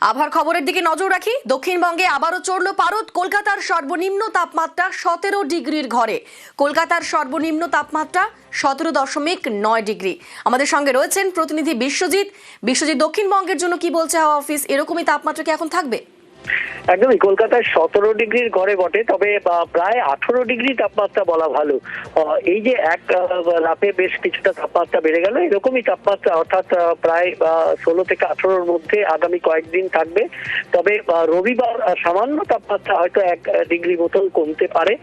আবহাওয়ার খবরের দিকে নজর রাখি। দক্ষিণবঙ্গে আবারও চড়ল পারদ। কলকাতার সর্বনিম্ন তাপমাত্রা 17 ডিগ্রির ঘরে। কলকাতার সর্বনিম্ন তাপমাত্রা 17.9 ডিগ্রি। আমাদের সঙ্গে রয়েছেন প্রতিনিধি বিশ্বজিৎ। দক্ষিণবঙ্গের জন্য কি বলছে হাওয়া অফিস? এরকমই তাপমাত্রা কি এখন থাকবে? একদমই, কলকাতায় 17 ডিগ্রির ঘরে বটে, তবে প্রায় 18 ডিগ্রি তাপমাত্রা বলা ভালো। এই যে এক রাতে বেশ কিছুটা তাপমাত্রা বেড়ে গেল, এরকমই তাপমাত্রা অর্থাৎ প্রায় 16 থেকে 18-র মধ্যে আগামী কয়েকদিন থাকবে। তবে রবিবার সামান্য তাপমাত্রা হয়তো 1 ডিগ্রি মতন কমতে পারে,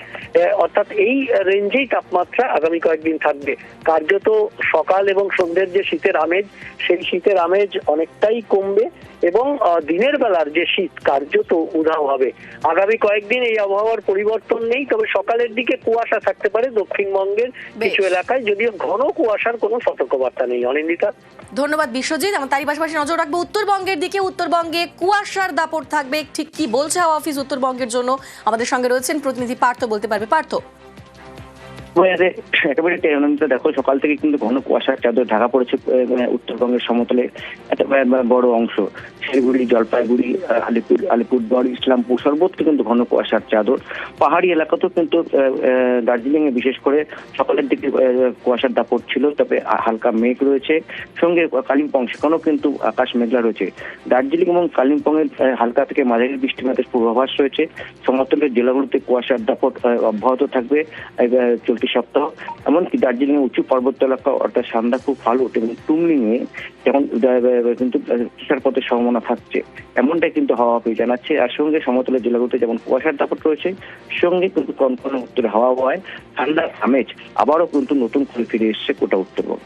অর্থাৎ এই রেঞ্জেই তাপমাত্রা আগামী কয়েকদিন থাকবে। কার্যত সকাল এবং সন্ধ্যের যে শীতের আমেজ, সেই শীতের আমেজ অনেকটাই কমবে এবং দিনের বেলার যে শীত কার্যত উধাও হবে। আগামী কয়েকদিন এই আবহাওয়ার পরিবর্তন নেই, তবে সকালের দিকে কুয়াশা থাকতে পারে দক্ষিণবঙ্গের কিছু এলাকায়, যদিও ঘন কুয়াশার কোনো সতর্কবার্তা নেই। অনিন্দিতা, ধন্যবাদ বিশ্বজিৎ। আমরা তারই পাশাপাশি নজর রাখবো উত্তরবঙ্গের দিকে। উত্তরবঙ্গে কুয়াশার দাপট থাকবে, ঠিক কি বলছে হাওয়া অফিস উত্তরবঙ্গের জন্য? আমাদের সঙ্গে রয়েছেন প্রতিনিধি পার্থ, বলতে পারবে পার্থ। একেবারে দেখো, সকাল থেকে কিন্তু ঘন কুয়াশার চাদর ঢাকা পড়েছে উত্তরবঙ্গের সমতলে একটা বড় অংশ। শিলিগুড়ি, জলপাইগুড়ি, আলিপুরদুয়ার, ইসলামপুর সর্বত্র কিন্তু ঘন কুয়াশার চাদর। পাহাড়ি এলাকাতেও কিন্তু দার্জিলিং এ বিশেষ করে সকালের দিকে কুয়াশার দাপট ছিল, তবে হালকা মেঘ রয়েছে। সঙ্গে কালিম্পং, সেখানেও কিন্তু আকাশ মেঘলা রয়েছে। দার্জিলিং এবং কালিম্পং এর হালকা থেকে মাঝারি বৃষ্টিপাতের পূর্বাভাস রয়েছে। সমতলের জেলাগুলোতে কুয়াশার দাপট অব্যাহত থাকবে চলতি সপ্তাহ। এমনকি দার্জিলিং এর উঁচু পার্বত্য এলাকা অর্থাৎ সান্দাকফু, ফালুট এবং টুমলিং এ যেমন কিন্তু তুষারপাতের সম্ভাবনা থাকছে, এমনটাই কিন্তু হাওয়া অফিস জানাচ্ছে। আর সঙ্গে সমতলের জেলাগুলোতে যেমন কুয়াশার দাপট রয়েছে, সঙ্গে কিন্তু কনকনে উত্তরে হাওয়া বয় ঠান্ডার আমেজ আবারও কিন্তু নতুন করে ফিরে এসছে গোটা উত্তরবঙ্গ।